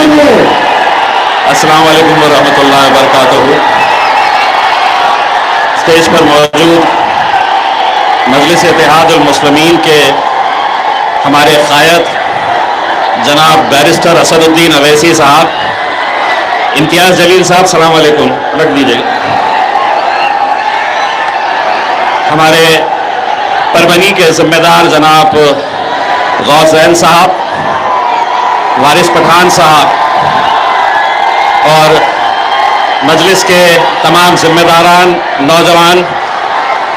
अस्सलाम वालेकुम वरहमतुल्लाहि वबरकातुहू। स्टेज पर मौजूद मजलिस इत्तेहादुल मुस्लिमीन के हमारे क़ायद जनाब बैरिस्टर असदुद्दीन अवैसी साहब, इम्तियाज़ जलील साहब, सलाम वालेकुम, रख दीजिएगा। हमारे परवनी के जिम्मेदार जनाब गौसैन साहब, वारिस पठान साहब और मजलिस के तमाम जिम्मेदारान, नौजवान,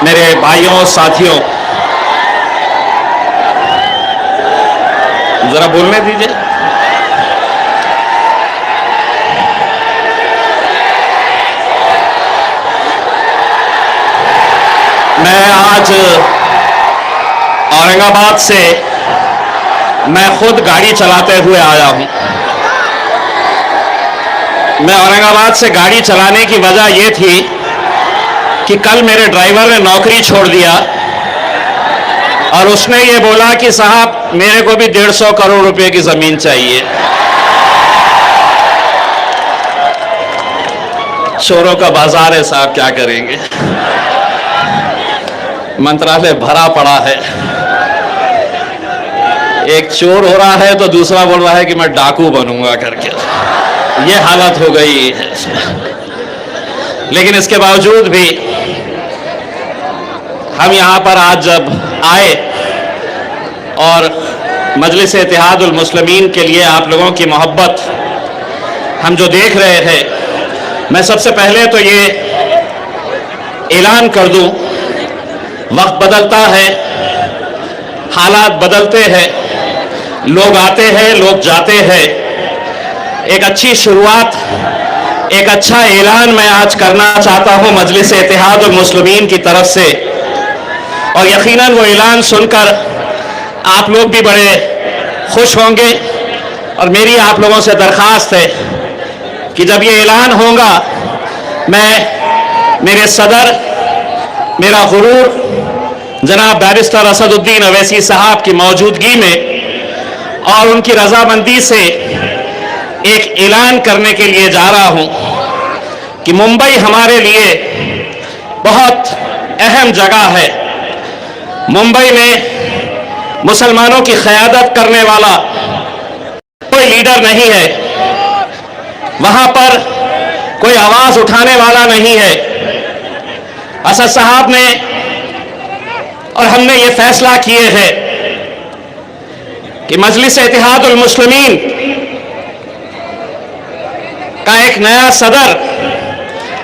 मेरे भाइयों साथियों, जरा बोलने दीजिए। मैं आज औरंगाबाद से मैं खुद गाड़ी चलाते हुए आया हूं। मैं औरंगाबाद से गाड़ी चलाने की वजह यह थी कि कल मेरे ड्राइवर ने नौकरी छोड़ दिया और उसने ये बोला कि साहब मेरे को भी 150 करोड़ रुपए की जमीन चाहिए। चोरों का बाजार है साहब, क्या करेंगे, मंत्रालय भरा पड़ा है। एक चोर हो रहा है तो दूसरा बोल रहा है कि मैं डाकू बनूंगा करके, ये हालत हो गई है। लेकिन इसके बावजूद भी हम यहां पर आज जब आए और मजलिस इत्तेहादुल मुस्लिमीन के लिए आप लोगों की मोहब्बत हम जो देख रहे हैं, मैं सबसे पहले तो ये ऐलान कर दूं, वक्त बदलता है, हालात बदलते हैं, लोग आते हैं, लोग जाते हैं। एक अच्छी शुरुआत, एक अच्छा ऐलान मैं आज करना चाहता हूं मजलिस इत्तेहादुल मुस्लिमीन की तरफ से, और यकीनन वो ऐलान सुनकर आप लोग भी बड़े खुश होंगे। और मेरी आप लोगों से दरख्वास्त है कि जब ये ऐलान होगा, मैं मेरे सदर, मेरा गुरूर जनाब बैरिस्टर असदुद्दीन अवैसी साहब की मौजूदगी में और उनकी रजामंदी से एक ऐलान करने के लिए जा रहा हूं कि मुंबई हमारे लिए बहुत अहम जगह है। मुंबई में मुसलमानों की क़यादत करने वाला कोई लीडर नहीं है, वहां पर कोई आवाज उठाने वाला नहीं है। असद साहब ने और हमने ये फैसला किए हैं कि मजलिस इत्तेहादुल मुस्लिमीन का एक नया सदर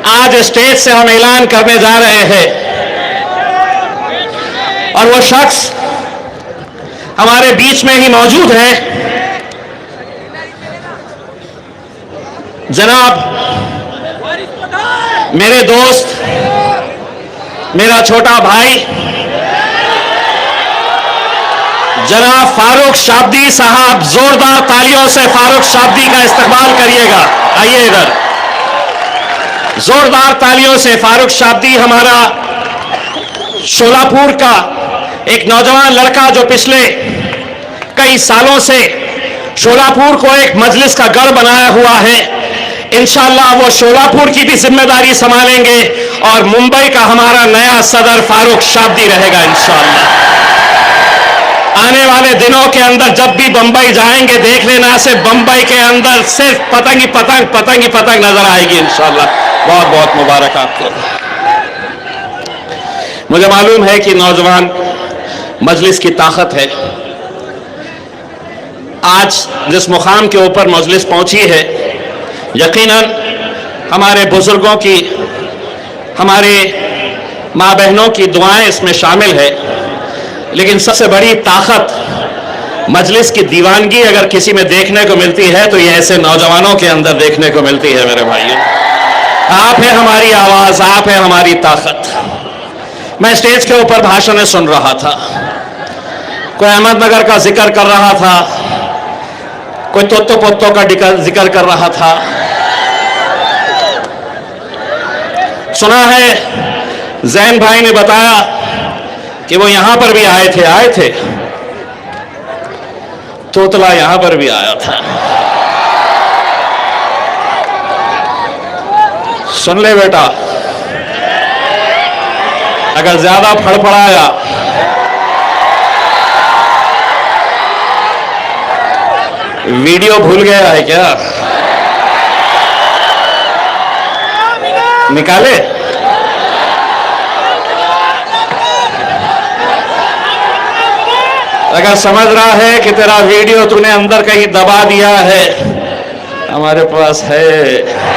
आज स्टेज से हम ऐलान करने जा रहे हैं, और वो शख्स हमारे बीच में ही मौजूद है। जनाब मेरे दोस्त, मेरा छोटा भाई जनाब फारूक शाब्दी साहब, जोरदार तालियों से फारूक शाब्दी का इस्तकबाल करिएगा। आइए इधर, जोरदार तालियों से फारूक शाब्दी हमारा शोलापुर का एक नौजवान लड़का जो पिछले कई सालों से शोलापुर को एक मजलिस का गढ़ बनाया हुआ है। इंशाअल्लाह वो शोलापुर की भी जिम्मेदारी संभालेंगे और मुंबई का हमारा नया सदर फारूक शाब्दी रहेगा इंशाअल्लाह। आने वाले दिनों के अंदर जब भी बंबई जाएंगे, देख लेना से बंबई के अंदर सिर्फ पतंग ही पतंग, पतंग ही पतंग नजर आएगी इंशाअल्लाह। बहुत बहुत मुबारक आपको। मुझे मालूम है कि नौजवान मजलिस की ताकत है। आज जिस मुकाम के ऊपर मजलिस पहुंची है, यकीनन हमारे बुजुर्गों की, हमारे माँ बहनों की दुआएं इसमें शामिल है। लेकिन सबसे बड़ी ताकत मजलिस की दीवानगी अगर किसी में देखने को मिलती है तो ये ऐसे नौजवानों के अंदर देखने को मिलती है। मेरे भाइयों, आप है हमारी आवाज, आप है हमारी ताकत। मैं स्टेज के ऊपर भाषण सुन रहा था, कोई अहमदनगर का जिक्र कर रहा था, कोई तोतो पोतो का जिक्र कर रहा था। सुना है जैन भाई ने बताया कि वो यहां पर भी आए थे, तोतला यहां पर भी आया था। सुन ले बेटा, अगर ज्यादा फड़फड़ाया वीडियो भूल गया है क्या? निकाले? अगर समझ रहा है कि तेरा वीडियो तूने अंदर कहीं दबा दिया है, हमारे पास है।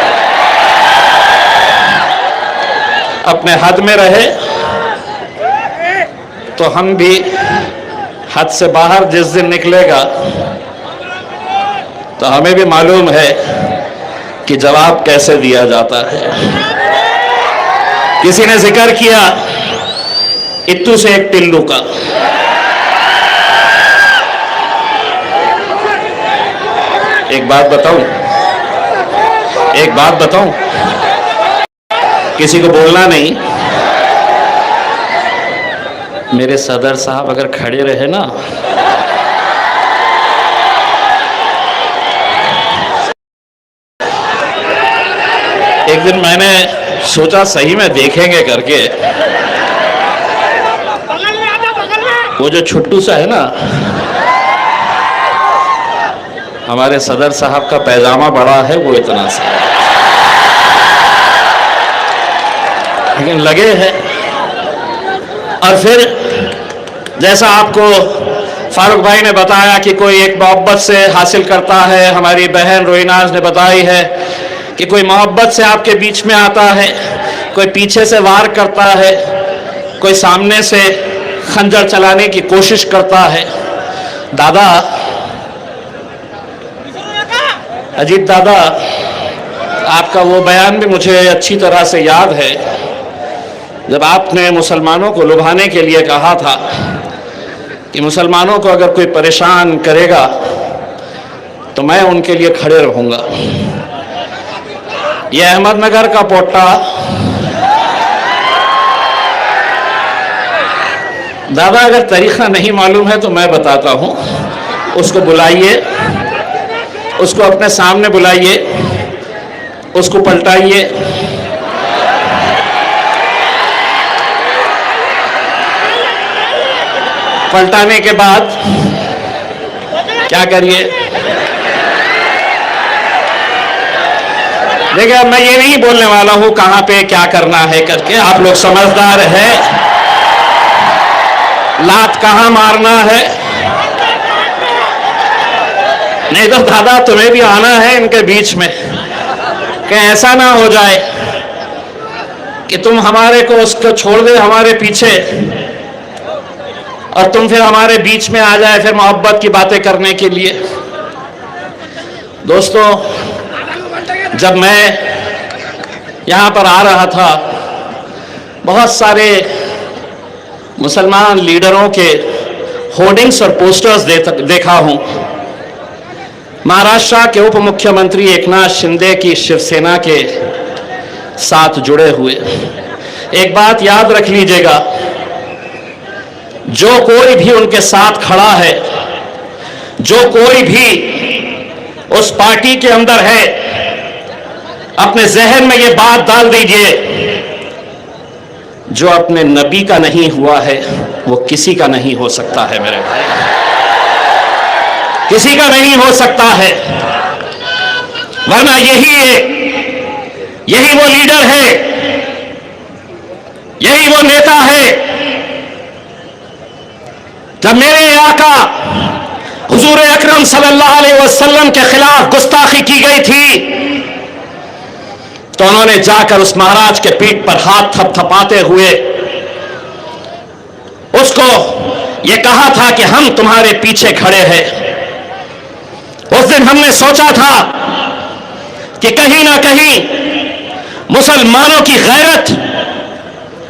अपने हद में रहे तो हम भी हद से बाहर जिस दिन निकलेगा तो हमें भी मालूम है कि जवाब कैसे दिया जाता है। किसी ने जिक्र किया इत्तू से एक टिल्लू का। एक बात बताऊं, किसी को बोलना नहीं। मेरे सदर साहब अगर खड़े रहे ना, एक दिन मैंने सोचा सही में देखेंगे करके, वो जो छुट्टू सा है ना, हमारे सदर साहब का पैजामा बड़ा है, वो इतना सा, लेकिन लगे हैं। और फिर जैसा आपको फारूक भाई ने बताया कि कोई एक मोहब्बत से हासिल करता है, हमारी बहन रोहिनाज ने बताई है कि कोई मोहब्बत से आपके बीच में आता है, कोई पीछे से वार करता है, कोई सामने से खंजर चलाने की कोशिश करता है। दादा, अजीत दादा, आपका वो बयान भी मुझे अच्छी तरह से याद है, जब आपने मुसलमानों को लुभाने के लिए कहा था कि मुसलमानों को अगर कोई परेशान करेगा तो मैं उनके लिए खड़े रहूंगा। यह अहमदनगर का पोट्टा दादा, अगर तरीका नहीं मालूम है तो मैं बताता हूं। उसको बुलाइए, उसको अपने सामने बुलाइए, उसको पलटाइए, पलटाने के बाद क्या करिए? देखिए, मैं ये नहीं बोलने वाला हूं कहां पे क्या करना है करके, आप लोग समझदार हैं, लात कहां मारना है। नहीं तो दादा तुम्हें भी आना है इनके बीच में, कि ऐसा ना हो जाए कि तुम हमारे को उसको छोड़ दे हमारे पीछे, और तुम फिर हमारे बीच में आ जाए फिर मोहब्बत की बातें करने के लिए। दोस्तों, जब मैं यहां पर आ रहा था, बहुत सारे मुसलमान लीडरों के होर्डिंग्स और पोस्टर्स देखा हूं। महाराष्ट्र के उप मुख्यमंत्री एकनाथ शिंदे की शिवसेना के साथ जुड़े हुए। एक बात याद रख लीजिएगा, जो कोई भी उनके साथ खड़ा है, जो कोई भी उस पार्टी के अंदर है, अपने जहन में यह बात डाल दीजिए, जो अपने नबी का नहीं हुआ है वो किसी का नहीं हो सकता है मेरे भाई, किसी का नहीं हो सकता है। वरना यही वो लीडर है, यही वो नेता है। जब मेरे आका हुजूर अकरम सल्लल्लाहु अलैहि वसल्लम के खिलाफ गुस्ताखी की गई थी, तो उन्होंने जाकर उस महाराज के पीठ पर हाथ थपथपाते हुए उसको यह कहा था कि हम तुम्हारे पीछे खड़े हैं। उस दिन हमने सोचा था कि कहीं ना कहीं मुसलमानों की गैरत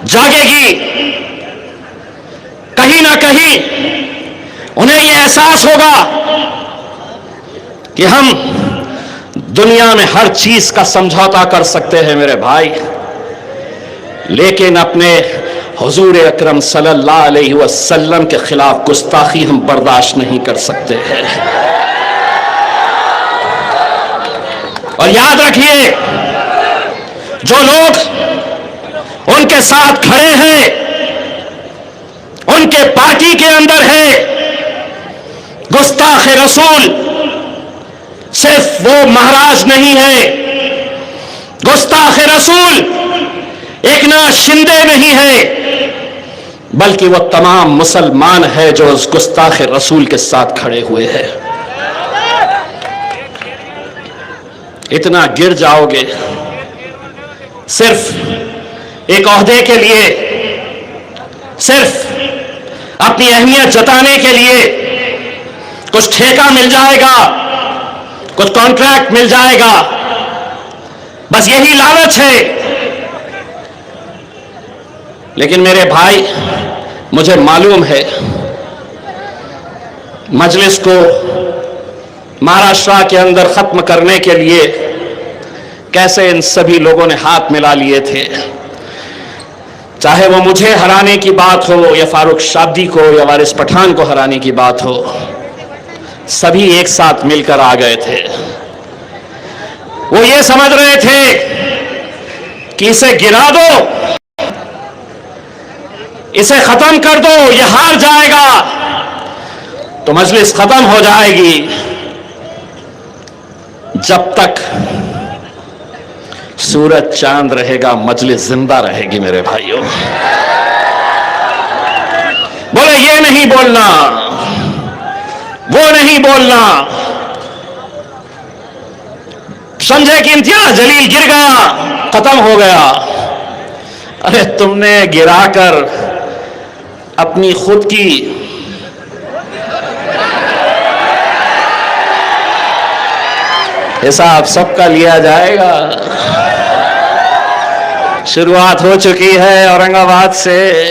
जागेगी, कहीं ना कहीं उन्हें यह एहसास होगा कि हम दुनिया में हर चीज का समझौता कर सकते हैं मेरे भाई, लेकिन अपने हुजूर अकरम सल्लल्लाहु अलैहि वसल्लम के खिलाफ गुस्ताखी हम बर्दाश्त नहीं कर सकते हैं। और याद रखिए, जो लोग उनके साथ खड़े हैं, उनके पार्टी के अंदर है। गुस्ताख रसूल सिर्फ वो महाराज नहीं है, गुस्ताख रसूल एकनाथ शिंदे नहीं है, बल्कि वो तमाम मुसलमान है जो उस गुस्ताख रसूल के साथ खड़े हुए हैं। इतना गिर जाओगे सिर्फ एक ओहदे के लिए, सिर्फ अपनी अहमियत जताने के लिए। कुछ ठेका मिल जाएगा, कुछ कॉन्ट्रैक्ट मिल जाएगा, बस यही लालच है। लेकिन मेरे भाई, मुझे मालूम है मजलिस को महाराष्ट्र के अंदर खत्म करने के लिए कैसे इन सभी लोगों ने हाथ मिला लिए थे। चाहे वो मुझे हराने की बात हो, या फारूक शाब्दी को, या वारिस पठान को हराने की बात हो, सभी एक साथ मिलकर आ गए थे। वो ये समझ रहे थे कि इसे गिरा दो, इसे खत्म कर दो, ये हार जाएगा तो मजलिस खत्म हो जाएगी। जब तक सूरज चांद रहेगा मजलिस जिंदा रहेगी मेरे भाइयों। बोले ये नहीं बोलना, वो नहीं बोलना, समझे कि इम्तियाज जलील गिर गया, खत्म हो गया। अरे तुमने गिराकर अपनी खुद की हिसाब सबका लिया जाएगा। शुरुआत हो चुकी है औरंगाबाद से।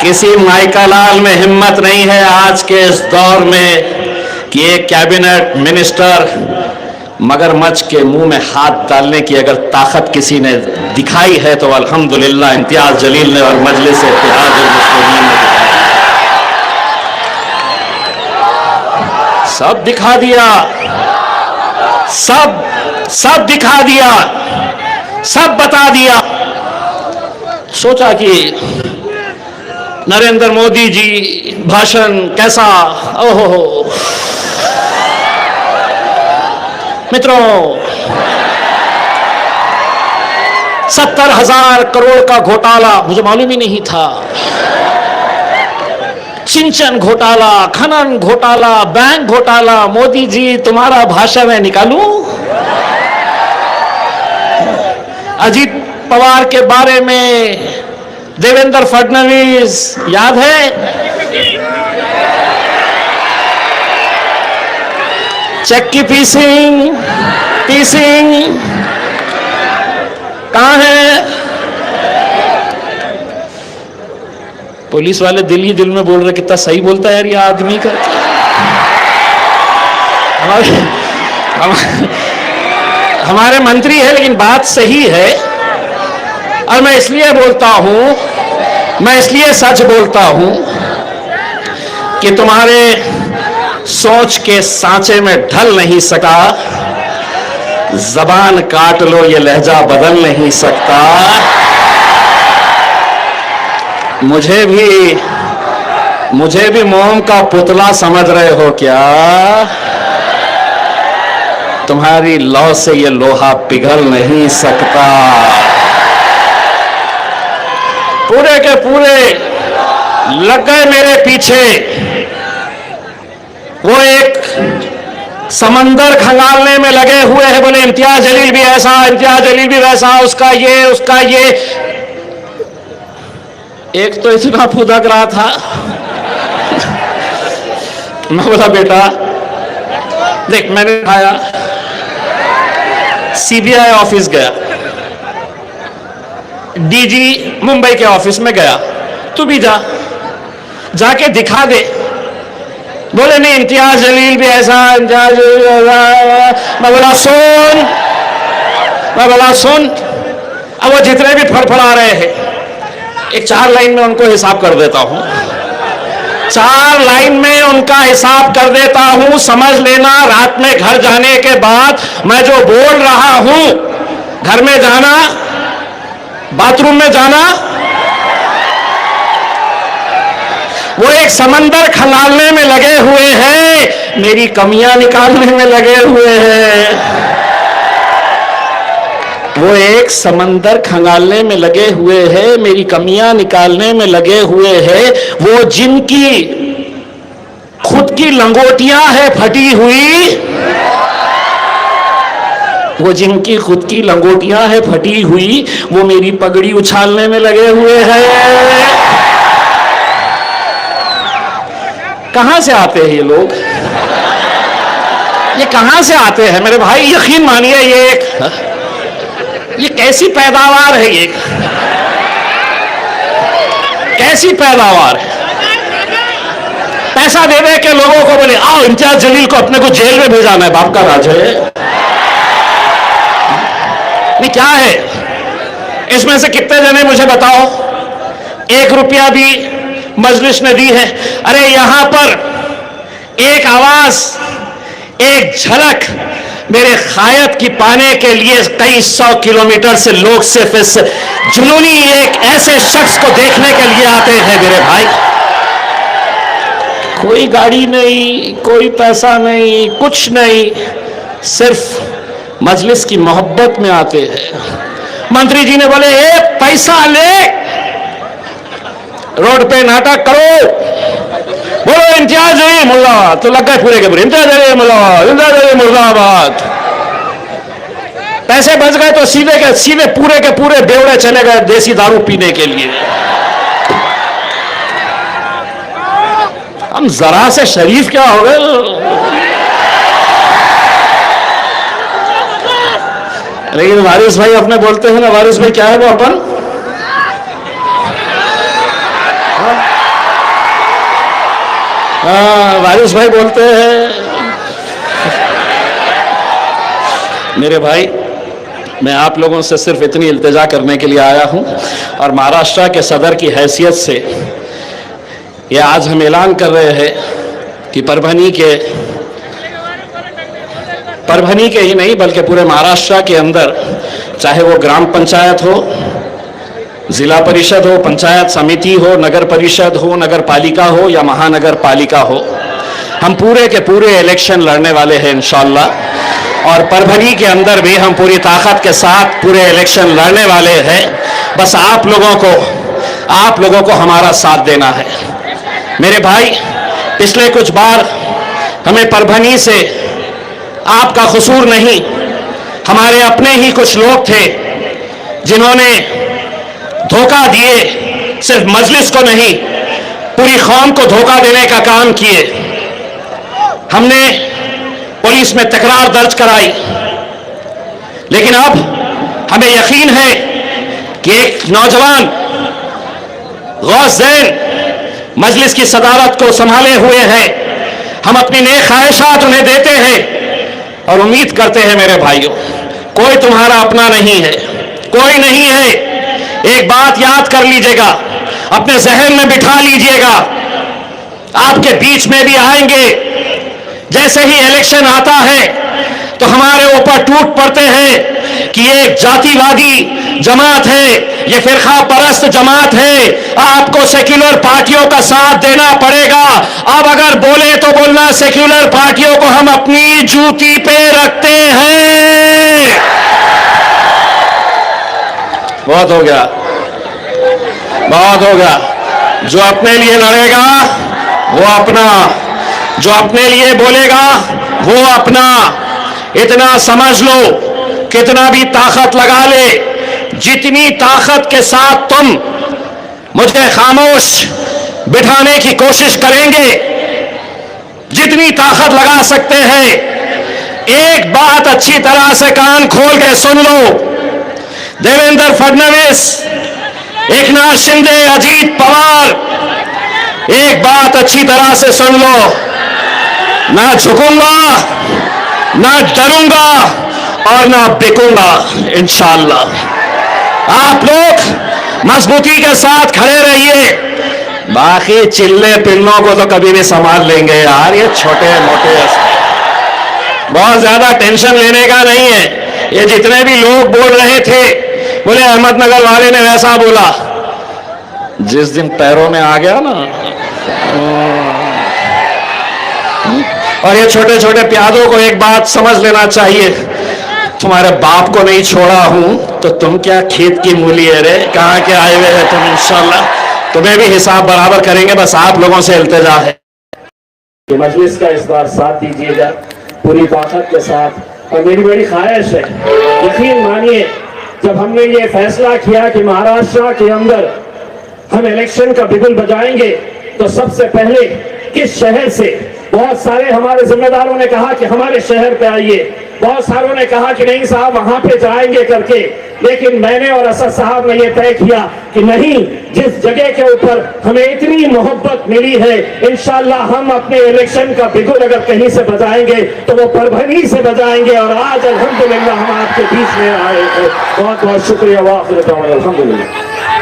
किसी माइका लाल में हिम्मत नहीं है आज के इस दौर में कि एक कैबिनेट मिनिस्टर मगरमच्छ के मुंह में हाथ डालने की अगर ताकत किसी ने दिखाई है तो अल्हम्दुलिल्लाह इम्तियाज जलील ने और मजलिस इत्तेहाद मुस्लिमीन ने सब दिखा दिया, सब दिखा दिया, सब बता दिया। सोचा कि नरेंद्र मोदी जी भाषण कैसा, ओहो मित्रों, 70,000 करोड़ का घोटाला मुझे मालूम ही नहीं था। सिंचन घोटाला, खनन घोटाला, बैंक घोटाला, मोदी जी तुम्हारा भाषण मैं निकालूं? अजीत पवार के बारे में देवेंद्र फडणवीस याद है? चेक की पीसिंग कहां है? पुलिस वाले दिल ही दिल में बोल रहे कितना सही बोलता है यार ये आदमी का। हमारे मंत्री है लेकिन बात सही है। और मैं इसलिए बोलता हूं, मैं इसलिए सच बोलता हूं कि तुम्हारे सोच के सांचे में ढल नहीं सका। जबान काट लो ये लहजा बदल नहीं सकता। मुझे भी मोम का पुतला समझ रहे हो क्या? तुम्हारी लौ से ये लोहा पिघल नहीं सकता। पूरे के पूरे लग गए मेरे पीछे। वो एक समंदर खंगालने में लगे हुए हैं। बोले इम्तियाज जलील भी ऐसा, इम्तियाज जलील भी वैसा, उसका ये। एक तो इतना फुदक रहा था। मैं बोला बेटा देख, मैंने आया सीबीआई ऑफिस गया, डीजी मुंबई के ऑफिस में गया, तू भी जाके दिखा दे। बोले नहीं इम्तियाज जलील भी ऐसा, इम्तियाज जलील ऐसा। मैं बोला सुन, अब वो जितने भी फड़फड़ा रहे हैं एक 4 लाइन में उनको हिसाब कर देता हूं। 4 लाइन में उनका हिसाब कर देता हूं। समझ लेना रात में घर जाने के बाद मैं जो बोल रहा हूं घर में जाना, बाथरूम में जाना, वो एक समंदर खंगालने में लगे हुए हैं, मेरी कमियां निकालने में लगे हुए हैं। वो एक समंदर खंगालने में लगे हुए हैं, मेरी कमियां निकालने में लगे हुए हैं। वो जिनकी खुद की लंगोटियां है फटी हुई, वो जिनकी खुद की लंगोटियां है फटी हुई, वो मेरी पगड़ी उछालने में लगे हुए हैं। कहां से आते हैं ये लोग? ये कहां से आते हैं मेरे भाई? यकीन मानिए ये कैसी पैदावार है? ये कैसी पैदावार है? पैसा दे दे के लोगों को बोले आओ इम्तियाज जलील को अपने को जेल में भेजाना है, बाप का राज है। नहीं क्या है इसमें से? कितने जने मुझे बताओ 1 रुपया भी मजलिस ने दी है? अरे यहां पर एक आवाज, एक झलक मेरे खायत की पाने के लिए कई 100 किलोमीटर से लोग सिर्फ इस जुनूनी एक ऐसे शख्स को देखने के लिए आते हैं मेरे भाई। कोई गाड़ी नहीं, कोई पैसा नहीं, कुछ नहीं, सिर्फ मजलिस की मोहब्बत में आते हैं। मंत्री जी ने बोले ए पैसा ले, रोड पे नाटक करो, बोलो इम्तियाज जलील मुर्दाबाद, तो लग गए पूरे के पूरे इम्तियाज जलील मुर्दाबाद, इम्तियाज जलील मुर्दाबाद। पैसे बच गए तो सीधे के सीधे पूरे के पूरे बेवड़े चले गए देसी दारू पीने के लिए। हम जरा से शरीफ क्या हो गए? लेकिन वारिस भाई अपने बोलते हैं ना, वारिस भाई क्या है वो अपन? वारिस भाई बोलते हैं। मेरे भाई मैं आप लोगों से सिर्फ इतनी इल्तिजा करने के लिए आया हूं और महाराष्ट्र के सदर की हैसियत से ये आज हम ऐलान कर रहे हैं कि परभनी के ही नहीं बल्कि पूरे महाराष्ट्र के अंदर, चाहे वो ग्राम पंचायत हो, जिला परिषद हो, पंचायत समिति हो, नगर परिषद हो, नगर पालिका हो या महानगर पालिका हो, हम पूरे के पूरे इलेक्शन लड़ने वाले हैं इंशाअल्लाह। और परभनी के अंदर भी हम पूरी ताकत के साथ पूरे इलेक्शन लड़ने वाले हैं। बस आप लोगों को हमारा साथ देना है मेरे भाई। पिछले कुछ बार हमें परभनी से आपका कसूर नहीं, हमारे अपने ही कुछ लोग थे जिन्होंने धोखा दिए, सिर्फ मजलिस को नहीं पूरी कौम को धोखा देने का काम किए। हमने पुलिस में तकरार दर्ज कराई, लेकिन अब हमें यकीन है कि एक नौजवान गौस ज़ैन मजलिस की सदारत को संभाले हुए हैं। हम अपनी नेक ख्वाहिशात उन्हें देते हैं और उम्मीद करते हैं मेरे भाइयों, कोई तुम्हारा अपना नहीं है, कोई नहीं है। एक बात याद कर लीजिएगा, अपने जहन में बिठा लीजिएगा, आपके बीच में भी आएंगे। जैसे ही इलेक्शन आता है तो हमारे ऊपर टूट पड़ते हैं कि ये जातिवादी जमात है, ये फिरका परस्त जमात है, आपको सेक्युलर पार्टियों का साथ देना पड़ेगा। अब अगर बोले तो बोलना सेक्युलर पार्टियों को हम अपनी जूती पे रखते हैं। बहुत हो गया, बहुत हो गया। जो अपने लिए लड़ेगा वो अपना, जो अपने लिए बोलेगा वो अपना। इतना समझ लो, कितना भी ताकत लगा ले, जितनी ताकत के साथ तुम मुझे खामोश बिठाने की कोशिश करेंगे, जितनी ताकत लगा सकते हैं, एक बात अच्छी तरह से कान खोल के सुन लो। देवेंद्र फडणवीस, एकनाथ शिंदे, अजीत पवार, एक बात अच्छी तरह से सुन लो, ना झुकूंगा, ना डरूंगा और ना बिकूंगा इंशाअल्लाह। आप लोग मजबूती के साथ खड़े रहिए, बाकी चिल्ले पिल्लों को तो कभी भी संभाल लेंगे यार। ये छोटे मोटे बहुत ज्यादा टेंशन लेने का नहीं है। ये जितने भी लोग बोल रहे थे, बोले अहमदनगर वाले ने वैसा बोला, जिस दिन पैरों में आ गया ना, और ये छोटे छोटे प्यादों को एक बात समझ लेना चाहिए, तुम्हारे बाप को नहीं छोड़ा हूं तो तुम क्या खेत की मूली है रे, कहां के आए हुए हैं तुम। इंशाल्लाह तुम्हें भी हिसाब बराबर करेंगे, बस आप लोगों से इल्तिजा है कि मजलिस का इस बार साथ दीजिएगा पूरी ताकत के साथ। और मेरी बड़ी ख्वाहिश है, यकीन मानिए, जब हमने ये फैसला किया कि महाराष्ट्र के अंदर हम इलेक्शन का बिगुल बजाएंगे, तो सबसे पहले किस शहर से, बहुत सारे हमारे जिम्मेदारों ने कहा कि हमारे शहर पे आइए, बहुत सारों ने कहा कि नहीं साहब वहां पे जाएंगे करके, लेकिन मैंने और असद साहब ने यह तय किया कि नहीं, जिस जगह के ऊपर हमें इतनी मोहब्बत मिली है, इंशाल्लाह हम अपने इलेक्शन का बिगुल अगर कहीं से बजाएंगे तो वो परभनी से बजाएंगे। और आज अल्हम्दुलिल्लाह हम आपके बीच में आए हैं। बहुत बहुत शुक्रिया। वाखिर अल्हम्दुलिल्लाह।